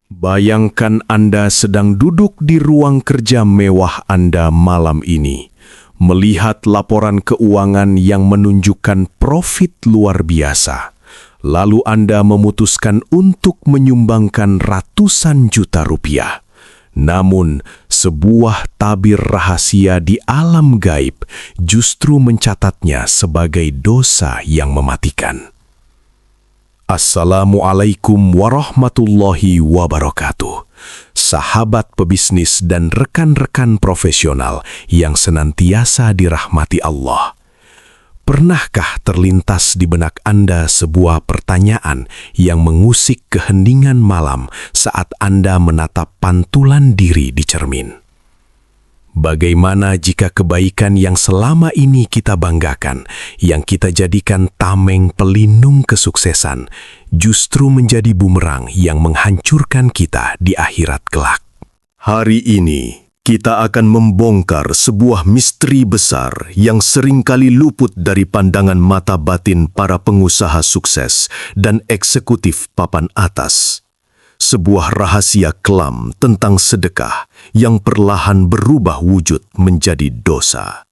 Bayangkan Anda sedang duduk di ruang kerja mewah Anda malam ini, melihat laporan keuangan yang menunjukkan profit luar biasa. Lalu Anda memutuskan untuk menyumbangkan ratusan juta rupiah. Namun, sebuah tabir rahasia di alam gaib justru mencatatnya sebagai dosa yang mematikan. Assalamualaikum warahmatullahi wabarakatuh. Sahabat pebisnis dan rekan-rekan profesional yang senantiasa dirahmati Allah. Pernahkah terlintas di benak Anda sebuah pertanyaan yang mengusik keheningan malam saat Anda menatap pantulan diri di cermin? Bagaimana jika kebaikan yang selama ini kita banggakan, yang kita jadikan tameng pelindung kesuksesan, justru menjadi bumerang yang menghancurkan kita di akhirat kelak? Hari ini, kita akan membongkar sebuah misteri besar yang seringkali luput dari pandangan mata batin para pengusaha sukses dan eksekutif papan atas. Sebuah rahasia kelam tentang sedekah yang perlahan berubah wujud menjadi dosa.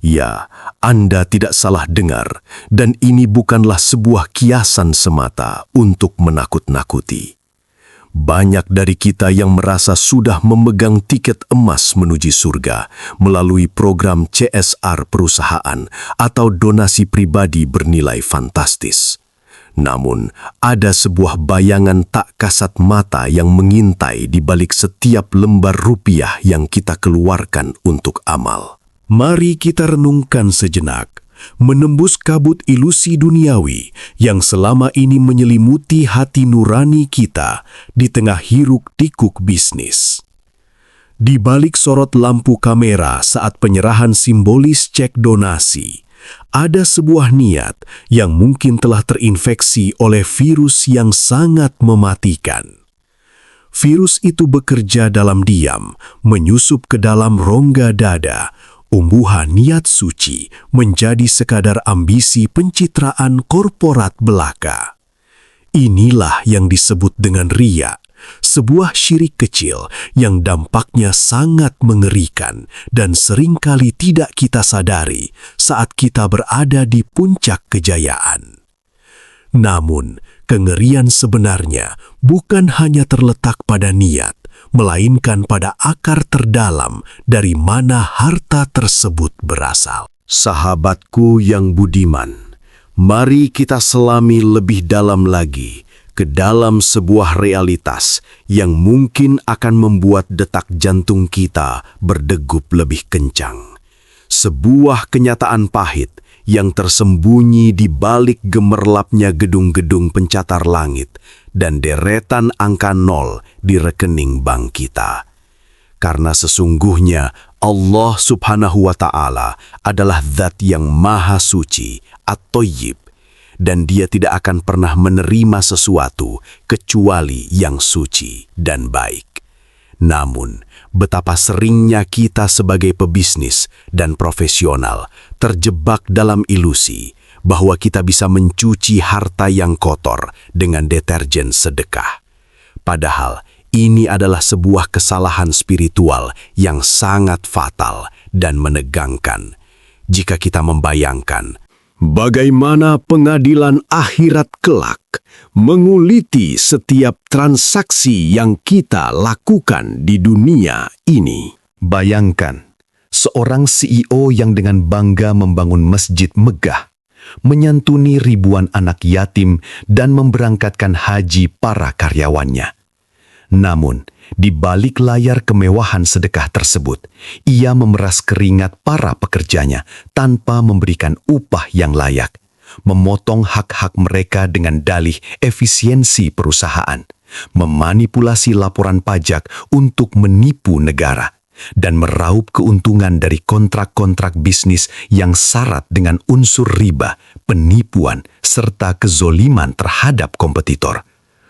Ya, Anda tidak salah dengar, dan ini bukanlah sebuah kiasan semata untuk menakut-nakuti. Banyak dari kita yang merasa sudah memegang tiket emas menuju surga melalui program CSR perusahaan atau donasi pribadi bernilai fantastis. Namun, ada sebuah bayangan tak kasat mata yang mengintai di balik setiap lembar rupiah yang kita keluarkan untuk amal. Mari kita renungkan sejenak, menembus kabut ilusi duniawi yang selama ini menyelimuti hati nurani kita di tengah hiruk-pikuk bisnis. Di balik sorot lampu kamera saat penyerahan simbolis cek donasi, ada sebuah niat yang mungkin telah terinfeksi oleh virus yang sangat mematikan. Virus itu bekerja dalam diam, menyusup ke dalam rongga dada, umbuhan niat suci menjadi sekadar ambisi pencitraan korporat belaka. Inilah yang disebut dengan riya, sebuah syirik kecil yang dampaknya sangat mengerikan dan seringkali tidak kita sadari saat kita berada di puncak kejayaan. Namun, kengerian sebenarnya bukan hanya terletak pada niat, melainkan pada akar terdalam dari mana harta tersebut berasal. Sahabatku yang budiman, mari kita selami lebih dalam lagi ke dalam sebuah realitas yang mungkin akan membuat detak jantung kita berdegup lebih kencang. Sebuah kenyataan pahit yang tersembunyi di balik gemerlapnya gedung-gedung pencatar langit dan deretan angka nol di rekening bank kita. Karena sesungguhnya Allah Subhanahu wa Ta'ala adalah Zat yang Maha Suci, At-Thayyib, dan Dia tidak akan pernah menerima sesuatu kecuali yang suci dan baik. Namun, betapa seringnya kita sebagai pebisnis dan profesional terjebak dalam ilusi bahwa kita bisa mencuci harta yang kotor dengan deterjen sedekah. Padahal, ini adalah sebuah kesalahan spiritual yang sangat fatal dan menegangkan. Jika kita membayangkan bagaimana pengadilan akhirat kelak menguliti setiap transaksi yang kita lakukan di dunia ini. Bayangkan, seorang CEO yang dengan bangga membangun masjid megah, menyantuni ribuan anak yatim dan memberangkatkan haji para karyawannya. Namun, di balik layar kemewahan sedekah tersebut, ia memeras keringat para pekerjanya tanpa memberikan upah yang layak, memotong hak-hak mereka dengan dalih efisiensi perusahaan, memanipulasi laporan pajak untuk menipu negara, dan meraup keuntungan dari kontrak-kontrak bisnis yang syarat dengan unsur riba, penipuan, serta kezoliman terhadap kompetitor.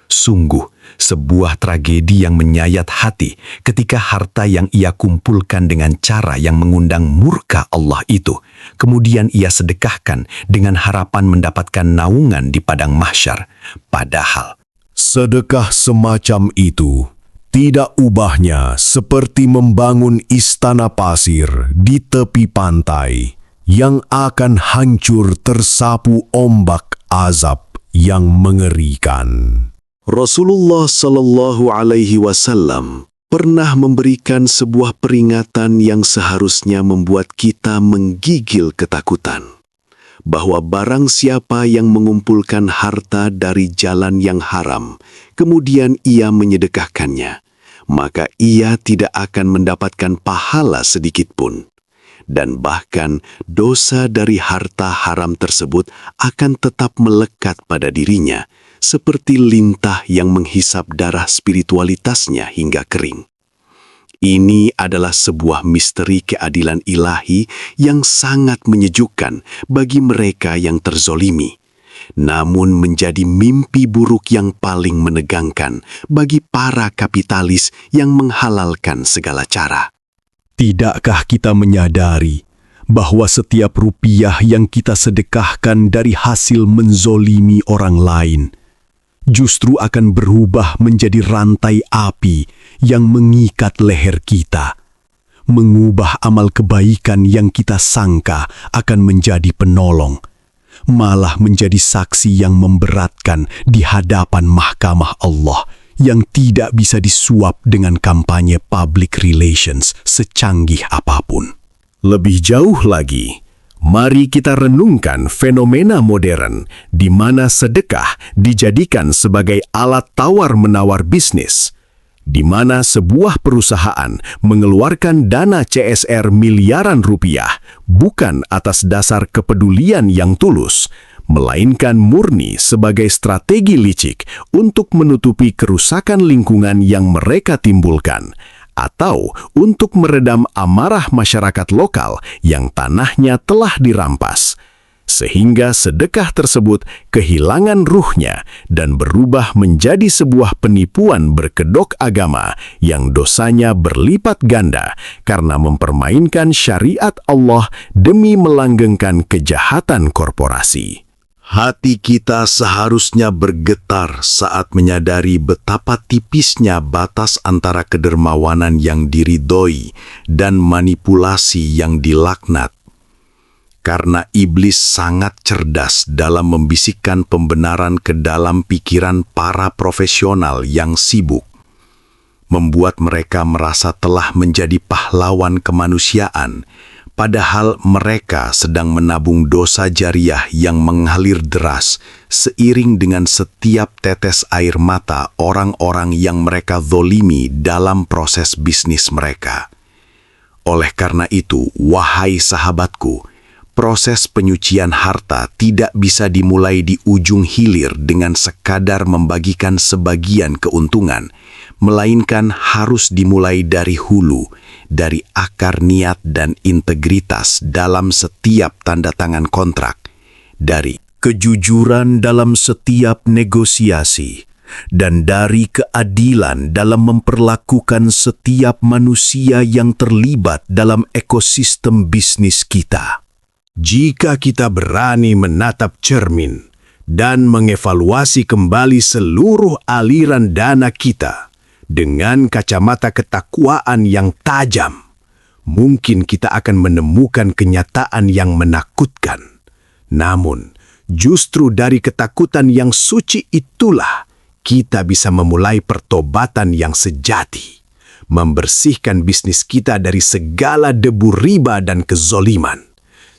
Sungguh, sebuah tragedi yang menyayat hati ketika harta yang ia kumpulkan dengan cara yang mengundang murka Allah itu, kemudian ia sedekahkan dengan harapan mendapatkan naungan di padang mahsyar. Padahal, Sedekah semacam itu tidak ubahnya seperti membangun istana pasir di tepi pantai yang akan hancur tersapu ombak azab yang mengerikan. Rasulullah Shallallahu Alaihi Wasallam pernah memberikan sebuah peringatan yang seharusnya membuat kita menggigil ketakutan, bahwa barang siapa yang mengumpulkan harta dari jalan yang haram, kemudian ia menyedekahkannya, maka ia tidak akan mendapatkan pahala sedikit pun. Dan bahkan dosa dari harta haram tersebut akan tetap melekat pada dirinya, seperti lintah yang menghisap darah spiritualitasnya hingga kering. Ini adalah sebuah misteri keadilan ilahi yang sangat menyejukkan bagi mereka yang terzolimi, namun menjadi mimpi buruk yang paling menegangkan bagi para kapitalis yang menghalalkan segala cara. Tidakkah kita menyadari bahwa setiap rupiah yang kita sedekahkan dari hasil menzolimi orang lain justru akan berubah menjadi rantai api yang mengikat leher kita, mengubah amal kebaikan yang kita sangka akan menjadi penolong, malah menjadi saksi yang memberatkan di hadapan mahkamah Allah yang tidak bisa disuap dengan kampanye public relations secanggih apapun. Lebih jauh lagi, mari kita renungkan fenomena modern di mana sedekah dijadikan sebagai alat tawar-menawar bisnis, di mana sebuah perusahaan mengeluarkan dana CSR miliaran rupiah bukan atas dasar kepedulian yang tulus, melainkan murni sebagai strategi licik untuk menutupi kerusakan lingkungan yang mereka timbulkan, atau untuk meredam amarah masyarakat lokal yang tanahnya telah dirampas, sehingga sedekah tersebut kehilangan ruhnya dan berubah menjadi sebuah penipuan berkedok agama yang dosanya berlipat ganda karena mempermainkan syariat Allah demi melanggengkan kejahatan korporasi. Hati kita seharusnya bergetar saat menyadari betapa tipisnya batas antara kedermawanan yang diridhoi dan manipulasi yang dilaknat. Karena iblis sangat cerdas dalam membisikkan pembenaran ke dalam pikiran para profesional yang sibuk, membuat mereka merasa telah menjadi pahlawan kemanusiaan, padahal mereka sedang menabung dosa jariah yang mengalir deras seiring dengan setiap tetes air mata orang-orang yang mereka zolimi dalam proses bisnis mereka. Oleh karena itu, wahai sahabatku, proses penyucian harta tidak bisa dimulai di ujung hilir dengan sekadar membagikan sebagian keuntungan, melainkan harus dimulai dari hulu, dari akar niat dan integritas dalam setiap tanda tangan kontrak, dari kejujuran dalam setiap negosiasi, dan dari keadilan dalam memperlakukan setiap manusia yang terlibat dalam ekosistem bisnis kita. Jika kita berani menatap cermin dan mengevaluasi kembali seluruh aliran dana kita dengan kacamata ketakwaan yang tajam, mungkin kita akan menemukan kenyataan yang menakutkan. Namun, justru dari ketakutan yang suci itulah kita bisa memulai pertobatan yang sejati, membersihkan bisnis kita dari segala debu riba dan kezoliman.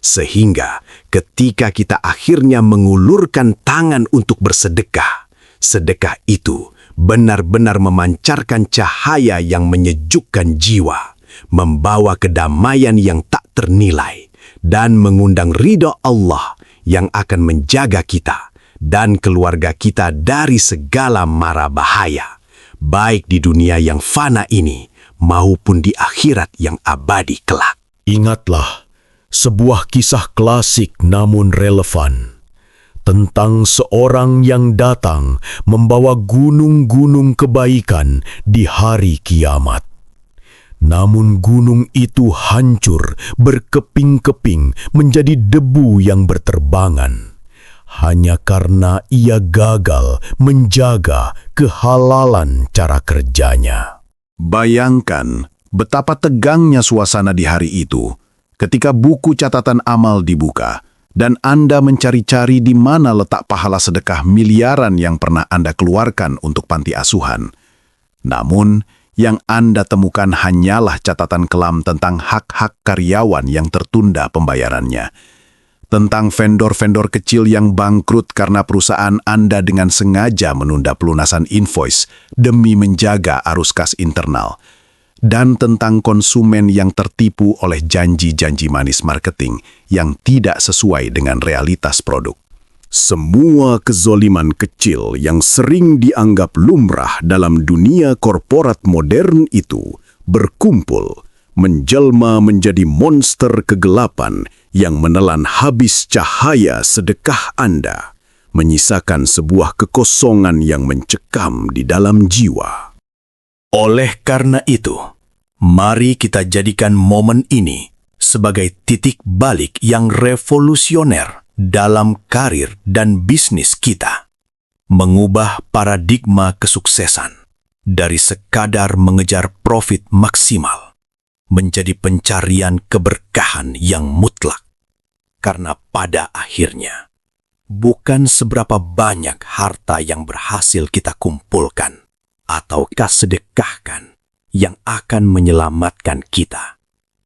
Sehingga ketika kita akhirnya mengulurkan tangan untuk bersedekah, sedekah itu benar-benar memancarkan cahaya yang menyejukkan jiwa, membawa kedamaian yang tak ternilai, dan mengundang ridha Allah yang akan menjaga kita dan keluarga kita dari segala mara bahaya, baik di dunia yang fana ini maupun di akhirat yang abadi kelak. Ingatlah sebuah kisah klasik namun relevan tentang seorang yang datang membawa gunung-gunung kebaikan di hari kiamat. Namun gunung itu hancur berkeping-keping menjadi debu yang berterbangan. hanya karena ia gagal menjaga kehalalan cara kerjanya. Bayangkan betapa tegangnya suasana di hari itu ketika buku catatan amal dibuka dan Anda mencari-cari di mana letak pahala sedekah miliaran yang pernah Anda keluarkan untuk panti asuhan. Namun, yang Anda temukan hanyalah catatan kelam tentang hak-hak karyawan yang tertunda pembayarannya. Tentang vendor-vendor kecil yang bangkrut karena perusahaan Anda dengan sengaja menunda pelunasan invoice demi menjaga arus kas internal. Dan tentang konsumen yang tertipu oleh janji-janji manis marketing yang tidak sesuai dengan realitas produk. Semua kezoliman kecil yang sering dianggap lumrah dalam dunia korporat modern itu berkumpul, menjelma menjadi monster kegelapan yang menelan habis cahaya sedekah Anda, menyisakan sebuah kekosongan yang mencekam di dalam jiwa. Oleh karena itu, mari kita jadikan momen ini sebagai titik balik yang revolusioner dalam karir dan bisnis kita. Mengubah paradigma kesuksesan dari sekadar mengejar profit maksimal menjadi pencarian keberkahan yang mutlak. Karena pada akhirnya, bukan seberapa banyak harta yang berhasil kita kumpulkan atau sedekahkan yang akan menyelamatkan kita,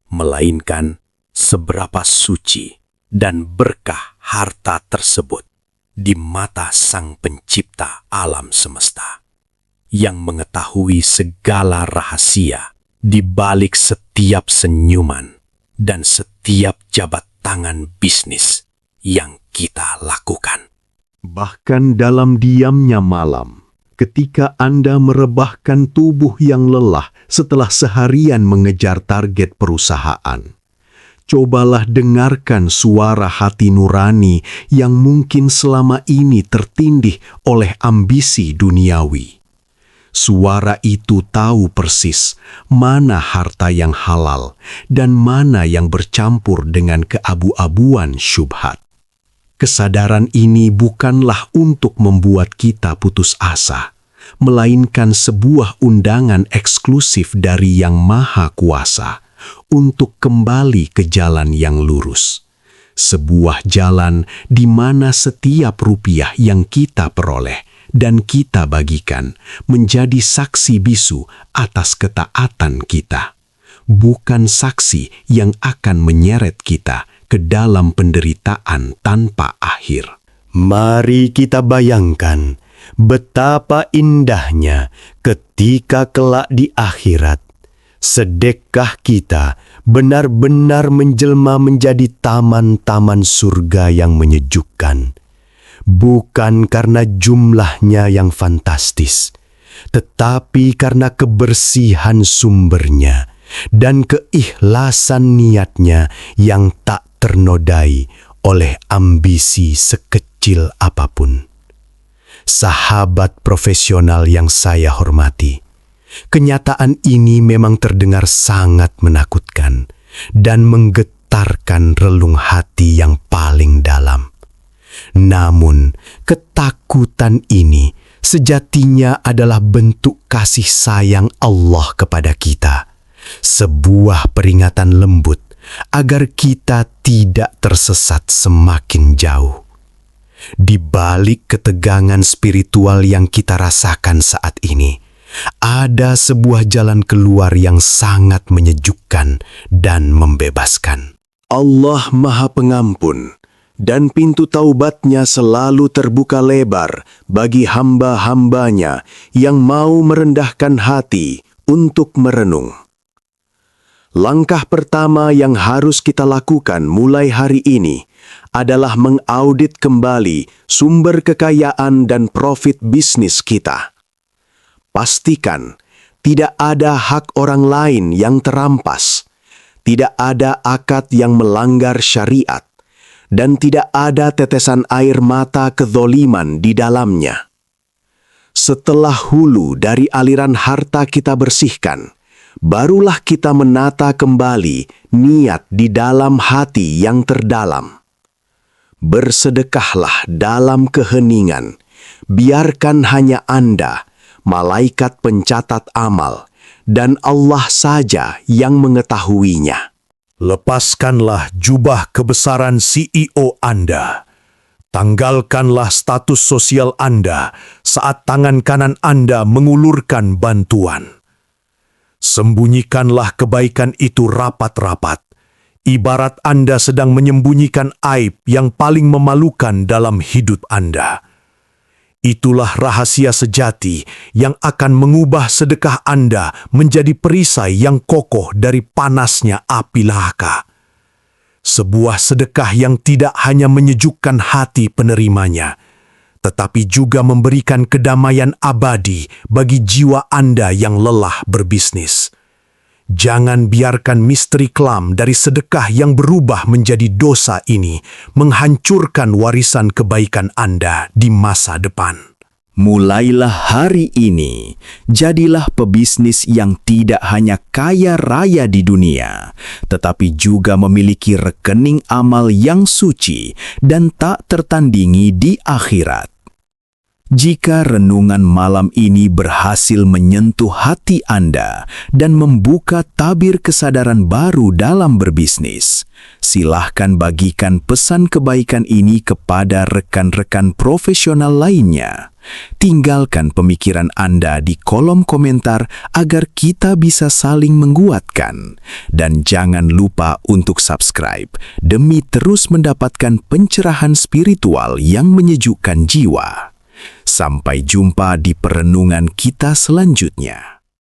melainkan seberapa suci dan berkah harta tersebut di mata Sang Pencipta alam semesta, yang mengetahui segala rahasia di balik setiap senyuman dan setiap jabat tangan bisnis yang kita lakukan. Bahkan dalam diamnya malam, ketika Anda merebahkan tubuh yang lelah setelah seharian mengejar target perusahaan, cobalah dengarkan suara hati nurani yang mungkin selama ini tertindih oleh ambisi duniawi. Suara itu tahu persis mana harta yang halal dan mana yang bercampur dengan keabu-abuan syubhat. Kesadaran ini bukanlah untuk membuat kita putus asa, melainkan sebuah undangan eksklusif dari Yang Maha Kuasa untuk kembali ke jalan yang lurus. Sebuah jalan di mana setiap rupiah yang kita peroleh dan kita bagikan menjadi saksi bisu atas ketaatan kita, bukan saksi yang akan menyeret kita ke dalam penderitaan tanpa akhir. Mari kita bayangkan betapa indahnya ketika kelak di akhirat, sedekah kita benar-benar menjelma menjadi taman-taman surga yang menyejukkan. Bukan karena jumlahnya yang fantastis, tetapi karena kebersihan sumbernya dan keikhlasan niatnya yang tak ternodai oleh ambisi sekecil apapun. Sahabat profesional yang saya hormati, kenyataan ini memang terdengar sangat menakutkan dan menggetarkan relung hati yang paling dalam. Namun, ketakutan ini sejatinya adalah bentuk kasih sayang Allah kepada kita. Sebuah peringatan lembut agar kita tidak tersesat semakin jauh. Di balik ketegangan spiritual yang kita rasakan saat ini, ada sebuah jalan keluar yang sangat menyejukkan dan membebaskan. Allah Maha Pengampun, dan pintu taubatnya selalu terbuka lebar bagi hamba-hambanya yang mau merendahkan hati untuk merenung. Langkah pertama yang harus kita lakukan mulai hari ini adalah mengaudit kembali sumber kekayaan dan profit bisnis kita. Pastikan tidak ada hak orang lain yang terampas, tidak ada akad yang melanggar syariat, dan tidak ada tetesan air mata kezoliman di dalamnya. Setelah hulu dari aliran harta kita bersihkan, barulah kita menata kembali niat di dalam hati yang terdalam. Bersedekahlah dalam keheningan. Biarkan hanya Anda, malaikat pencatat amal, dan Allah saja yang mengetahuinya. Lepaskanlah jubah kebesaran CEO Anda. Tanggalkanlah status sosial Anda saat tangan kanan Anda mengulurkan bantuan. Sembunyikanlah kebaikan itu rapat-rapat. Ibarat Anda sedang menyembunyikan aib yang paling memalukan dalam hidup Anda. Itulah rahasia sejati yang akan mengubah sedekah Anda menjadi perisai yang kokoh dari panasnya api lahka. Sebuah sedekah yang tidak hanya menyejukkan hati penerimanya, tetapi juga memberikan kedamaian abadi bagi jiwa Anda yang lelah berbisnis. Jangan biarkan misteri kelam dari sedekah yang berubah menjadi dosa ini menghancurkan warisan kebaikan Anda di masa depan. Mulailah hari ini, jadilah pebisnis yang tidak hanya kaya raya di dunia, tetapi juga memiliki rekening amal yang suci dan tak tertandingi di akhirat. Jika renungan malam ini berhasil menyentuh hati Anda dan membuka tabir kesadaran baru dalam berbisnis, silahkan bagikan pesan kebaikan ini kepada rekan-rekan profesional lainnya. Tinggalkan pemikiran Anda di kolom komentar agar kita bisa saling menguatkan. Dan jangan lupa untuk subscribe demi terus mendapatkan pencerahan spiritual yang menyejukkan jiwa. Sampai jumpa di perenungan kita selanjutnya.